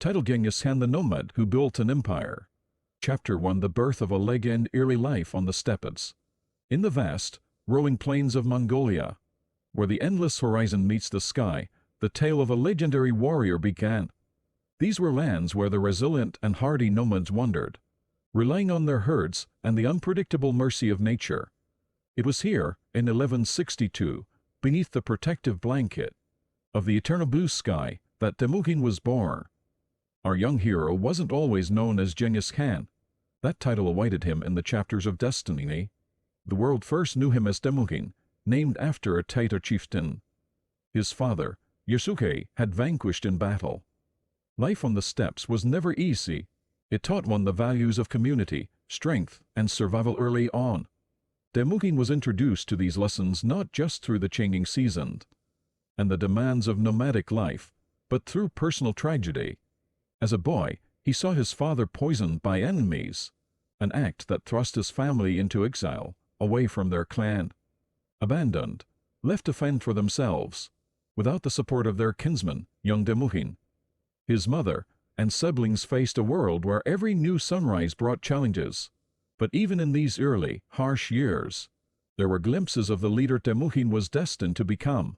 Title: Genghis Khan the Nomad Who Built an Empire. Chapter 1: The Birth of a Legend. Eerie life on the steppes. In the vast, rolling plains of Mongolia, where the endless horizon meets the sky, the tale of a legendary warrior began. These were lands where the resilient and hardy nomads wandered, relying on their herds and the unpredictable mercy of nature. It was here, in 1162, beneath the protective blanket of the eternal blue sky, that Temujin was born. Our young hero wasn't always known as Genghis Khan. That title awaited him in the chapters of destiny. The world first knew him as Temujin, named after a Tatar chieftain. His father, Yasuke, had vanquished in battle. Life on the steppes was never easy. It taught one the values of community, strength, and survival early on. Temujin was introduced to these lessons not just through the changing seasons and the demands of nomadic life, but through personal tragedy. As a boy, he saw his father poisoned by enemies, an act that thrust his family into exile, away from their clan. Abandoned, left to fend for themselves, without the support of their kinsman, young Temujin. His mother and siblings faced a world where every new sunrise brought challenges. But even in these early, harsh years, there were glimpses of the leader Temujin was destined to become.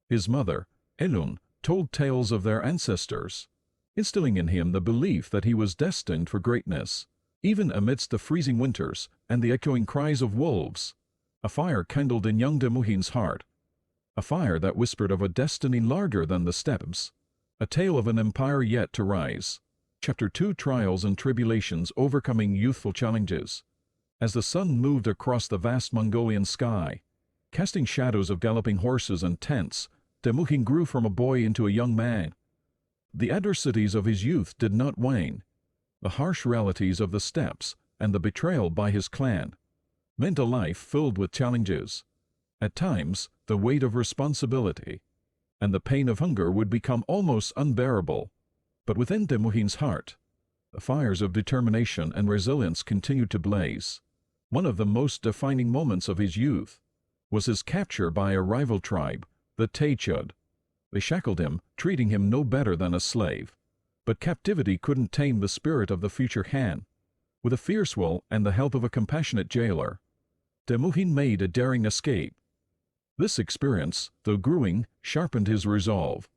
His mother, Elun, told tales of their ancestors, instilling in him the belief that he was destined for greatness. Even amidst the freezing winters and the echoing cries of wolves, a fire kindled in young Temujin's heart. A fire that whispered of a destiny larger than the steppes, a tale of an empire yet to rise. Chapter 2: Trials and Tribulations. Overcoming youthful challenges. As the sun moved across the vast Mongolian sky, casting shadows of galloping horses and tents, Temujin grew from a boy into a young man. The adversities of his youth did not wane. The harsh realities of the steppes and the betrayal by his clan meant a life filled with challenges. At times, the weight of responsibility and the pain of hunger would become almost unbearable. But within Temujin's heart, the fires of determination and resilience continued to blaze. One of the most defining moments of his youth was his capture by a rival tribe, the Taychud. They shackled him, treating him no better than a slave. But captivity couldn't tame the spirit of the future Khan. With a fierce will and the help of a compassionate jailer, Temujin made a daring escape. This experience, though grueling, sharpened his resolve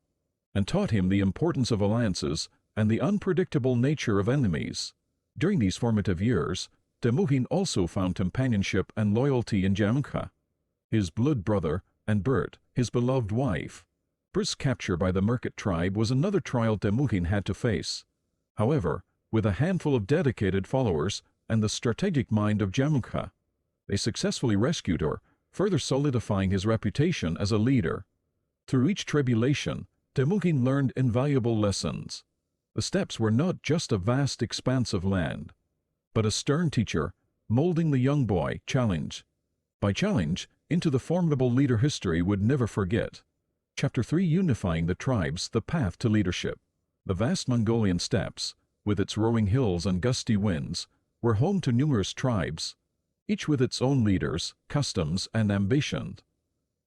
and taught him the importance of alliances and the unpredictable nature of enemies. During these formative years, Temujin also found companionship and loyalty in Genghis, his blood brother, and Bert, his beloved wife. Bert's capture by the Merkit tribe was another trial Temujin had to face. However, with a handful of dedicated followers and the strategic mind of Genghis, they successfully rescued her, further solidifying his reputation as a leader. Through each tribulation, Temujin learned invaluable lessons. The steppes were not just a vast expanse of land, but a stern teacher, molding the young boy, challenge by challenge, into the formidable leader history would never forget. Chapter 3: Unifying the Tribes. The Path to Leadership. The vast Mongolian steppes, with its rolling hills and gusty winds, were home to numerous tribes, each with its own leaders, customs, and ambitions.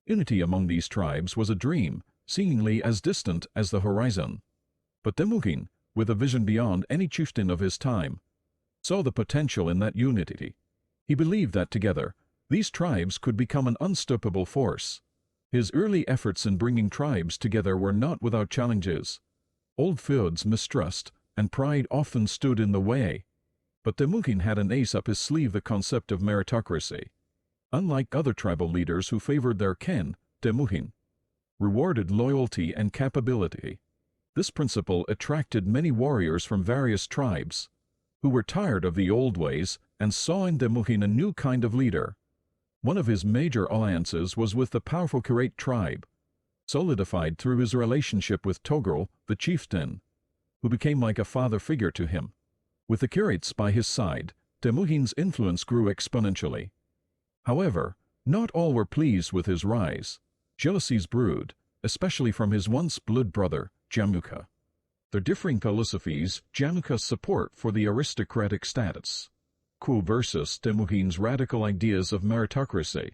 Unity among these tribes was a dream, seemingly as distant as the horizon. But Temujin, with a vision beyond any chieftain of his time, saw the potential in that unity. He believed that together, these tribes could become an unstoppable force. His early efforts in bringing tribes together were not without challenges. Old feuds, mistrust, and pride often stood in the way. But Temujin had an ace up his sleeve: the concept of meritocracy. Unlike other tribal leaders who favored their kin, Temujin rewarded loyalty and capability. This principle attracted many warriors from various tribes, who were tired of the old ways and saw in Temujin a new kind of leader. One of his major alliances was with the powerful Curated tribe, solidified through his relationship with Togrul, the chieftain, who became like a father figure to him. With the Curates by his side, Temujin's influence grew exponentially. However, not all were pleased with his rise. Jealousies brewed, especially from his once blood brother, Genghis. Their differing philosophies, Genghis' support for the aristocratic status quo versus Temujin's radical ideas of meritocracy,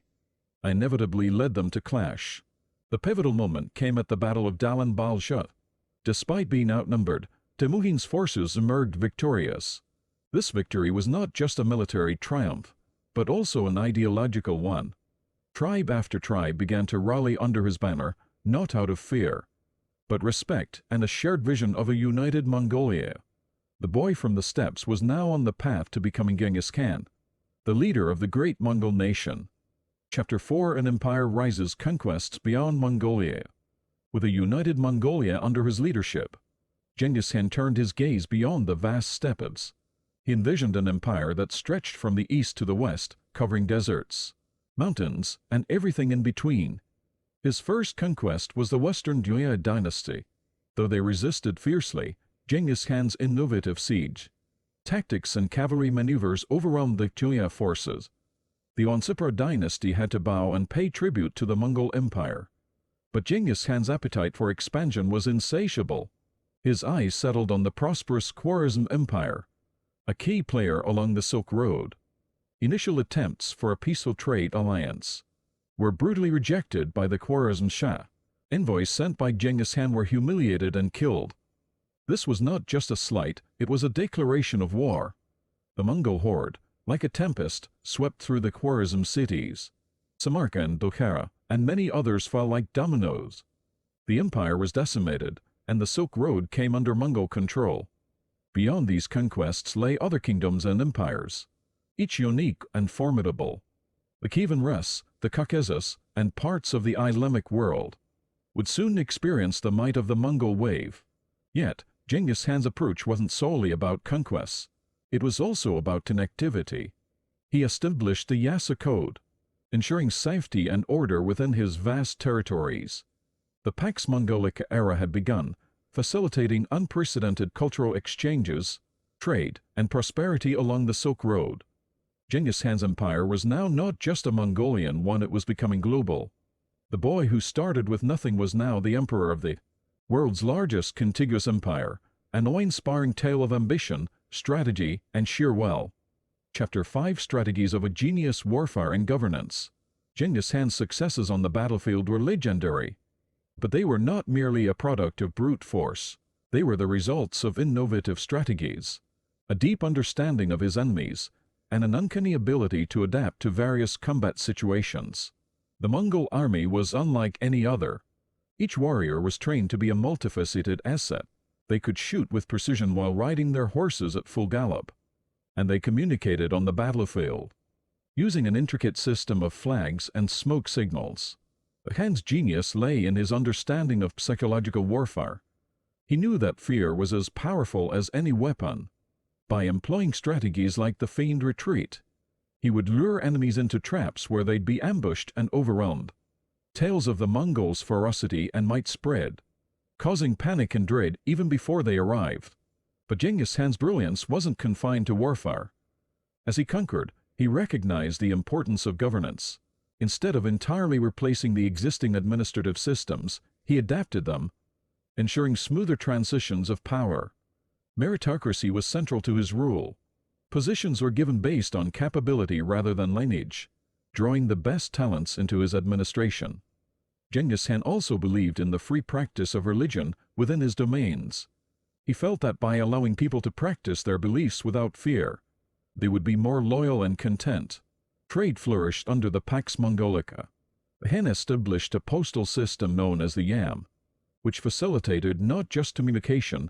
inevitably led them to clash. The pivotal moment came at the Battle of Dalan Balsha. Despite being outnumbered, Temujin's forces emerged victorious. This victory was not just a military triumph, but also an ideological one. Tribe after tribe began to rally under his banner, not out of fear, but respect and a shared vision of a united Mongolia. The boy from the steppes was now on the path to becoming Genghis Khan, the leader of the great Mongol nation. Chapter 4: An empire rises, conquests beyond Mongolia. With a united Mongolia under his leadership, Genghis Khan turned his gaze beyond the vast steppes. He envisioned an empire that stretched from the east to the west, covering deserts, mountains, and everything in between. His first conquest was the Western Dynasty dynasty. Though they resisted fiercely, Genghis Khan's innovative siege tactics and cavalry maneuvers overwhelmed the Dynasty forces. The Onsipra dynasty had to bow and pay tribute to the Mongol Empire. But Genghis Khan's appetite for expansion was insatiable. His eyes settled on the prosperous Khwarezm Empire, a key player along the Silk Road. Initial attempts for a peaceful trade alliance were brutally rejected by the Khwarezm Shah. Envoys sent by Genghis Khan were humiliated and killed. This was not just a slight, it was a declaration of war. The Mongol horde, like a tempest, swept through the Khwarezm cities. Samarkand, Bukhara, and many others fell like dominoes. The empire was decimated, and the Silk Road came under Mongol control. Beyond these conquests lay other kingdoms and empires, each unique and formidable. The Kievan Rus, the Caucasus, and parts of the Islamic world would soon experience the might of the Mongol wave. Yet, Genghis Khan's approach wasn't solely about conquests. It was also about connectivity. He established the Yasa Code, ensuring safety and order within his vast territories. The Pax Mongolica era had begun, facilitating unprecedented cultural exchanges, trade, and prosperity along the Silk Road. Genghis Khan's empire was now not just a Mongolian one, it was becoming global. The boy who started with nothing was now the emperor of the world's largest contiguous empire, an awe-inspiring tale of ambition, strategy, and sheer will. Chapter 5: Strategies of a Genius, Warfare and Governance. Genghis Khan's successes on the battlefield were legendary. But they were not merely a product of brute force. They were the results of innovative strategies, a deep understanding of his enemies, and an uncanny ability to adapt to various combat situations. The Mongol army was unlike any other. Each warrior was trained to be a multifaceted asset. They could shoot with precision while riding their horses at full gallop, and they communicated on the battlefield using an intricate system of flags and smoke signals. Khan's genius lay in his understanding of psychological warfare. He knew that fear was as powerful as any weapon. By employing strategies like the feigned retreat, he would lure enemies into traps where they'd be ambushed and overwhelmed. Tales of the Mongols' ferocity and might spread, causing panic and dread even before they arrived. But Genghis Khan's brilliance wasn't confined to warfare. As he conquered, he recognized the importance of governance. Instead of entirely replacing the existing administrative systems, he adapted them, ensuring smoother transitions of power. Meritocracy was central to his rule. Positions were given based on capability rather than lineage, drawing the best talents into his administration. Genghis Khan also believed in the free practice of religion within his domains. He felt that by allowing people to practice their beliefs without fear, they would be more loyal and content. Trade flourished under the Pax Mongolica. Khan established a postal system known as the Yam, which facilitated not just communication,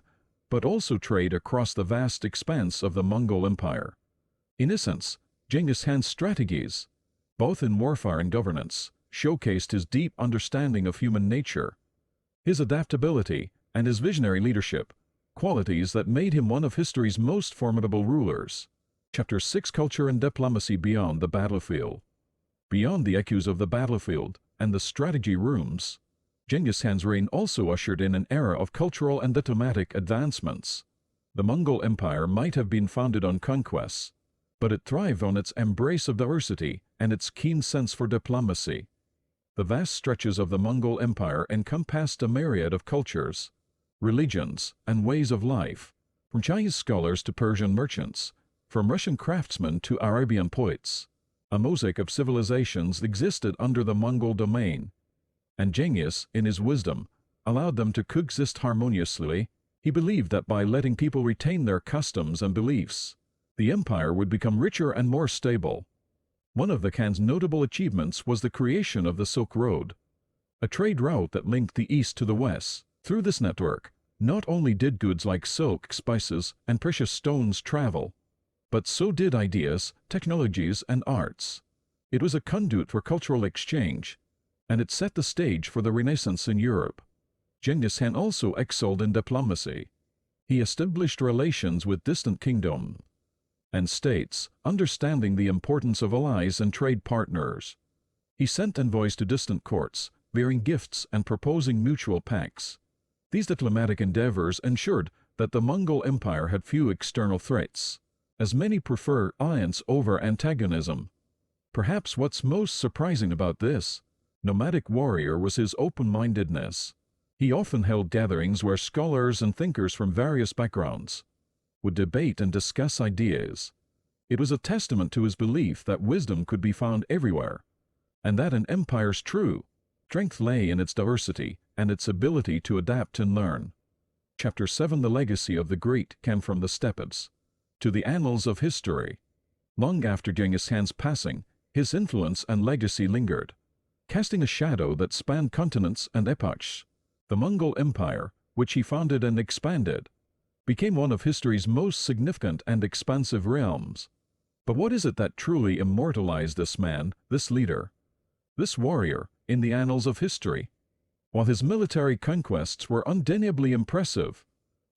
but also trade across the vast expanse of the Mongol Empire. In essence, Genghis Khan's strategies, both in warfare and governance, showcased his deep understanding of human nature, his adaptability, and his visionary leadership, qualities that made him one of history's most formidable rulers. Chapter 6: Culture and Diplomacy Beyond the Battlefield. Beyond the echoes of the battlefield and the strategy rooms, Genghis Khan's reign also ushered in an era of cultural and diplomatic advancements. The Mongol Empire might have been founded on conquests, but it thrived on its embrace of diversity and its keen sense for diplomacy. The vast stretches of the Mongol Empire encompassed a myriad of cultures, religions, and ways of life, from Chinese scholars to Persian merchants, from Russian craftsmen to Arabian poets. A mosaic of civilizations existed under the Mongol domain, and Genghis, in his wisdom, allowed them to coexist harmoniously. He believed that by letting people retain their customs and beliefs, the empire would become richer and more stable. One of the Khan's notable achievements was the creation of the Silk Road, a trade route that linked the east to the west. Through this network, not only did goods like silk, spices, and precious stones travel, but so did ideas, technologies, and arts. It was a conduit for cultural exchange, and it set the stage for the Renaissance in Europe. Genghis Khan also excelled in diplomacy. He established relations with distant kingdoms and states, understanding the importance of allies and trade partners. He sent envoys to distant courts, bearing gifts and proposing mutual pacts. These diplomatic endeavors ensured that the Mongol Empire had few external threats, as many prefer alliance over antagonism. Perhaps what's most surprising about this nomadic warrior was his open-mindedness. He often held gatherings where scholars and thinkers from various backgrounds would debate and discuss ideas. It was a testament to his belief that wisdom could be found everywhere, and that an empire's true strength lay in its diversity and its ability to adapt and learn. Chapter 7: The legacy of the great Khan from the steppes to the annals of history. Long after Genghis Khan's passing, his influence and legacy lingered, casting a shadow that spanned continents and epochs. The Mongol Empire, which he founded and expanded, became one of history's most significant and expansive realms. But what is it that truly immortalized this man, this leader, this warrior, in the annals of history? While his military conquests were undeniably impressive,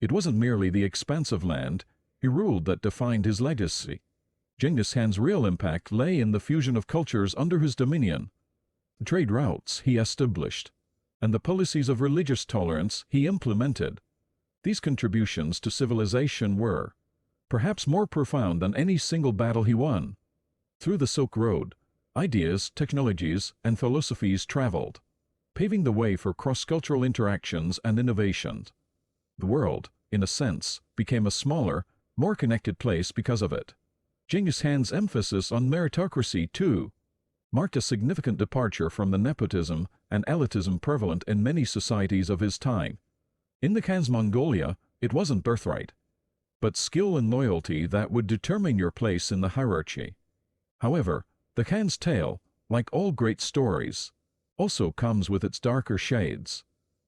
it wasn't merely the expanse of land he ruled that defined his legacy. Genghis Khan's real impact lay in the fusion of cultures under his dominion, the trade routes he established, and the policies of religious tolerance he implemented. These contributions to civilization were, perhaps, more profound than any single battle he won. Through the Silk Road, ideas, technologies, and philosophies traveled, paving the way for cross-cultural interactions and innovations. The world, in a sense, became a smaller, more connected place because of it. Genghis Khan's emphasis on meritocracy, too, marked a significant departure from the nepotism and elitism prevalent in many societies of his time. In the Khan's Mongolia, it wasn't birthright, but skill and loyalty that would determine your place in the hierarchy. However, the Khan's tale, like all great stories, also comes with its darker shades.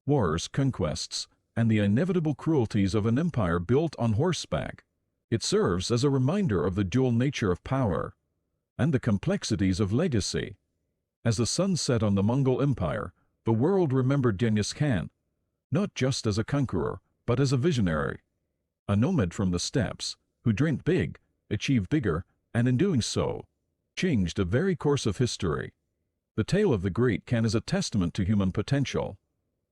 Wars, conquests, and the inevitable cruelties of an empire built on horseback. It serves as a reminder of the dual nature of power and the complexities of legacy. As the sun set on the Mongol Empire, the world remembered Genghis Khan, not just as a conqueror, but as a visionary, a nomad from the steppes, who dreamed big, achieved bigger, and in doing so, changed the very course of history. The tale of the great Khan is a testament to human potential,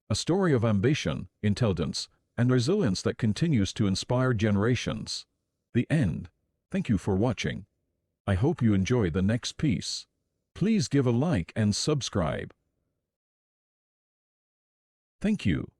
a story of ambition, intelligence, and resilience that continues to inspire generations. The end. Thank you for watching. I hope you enjoy the next piece. Please give a like and subscribe. Thank you.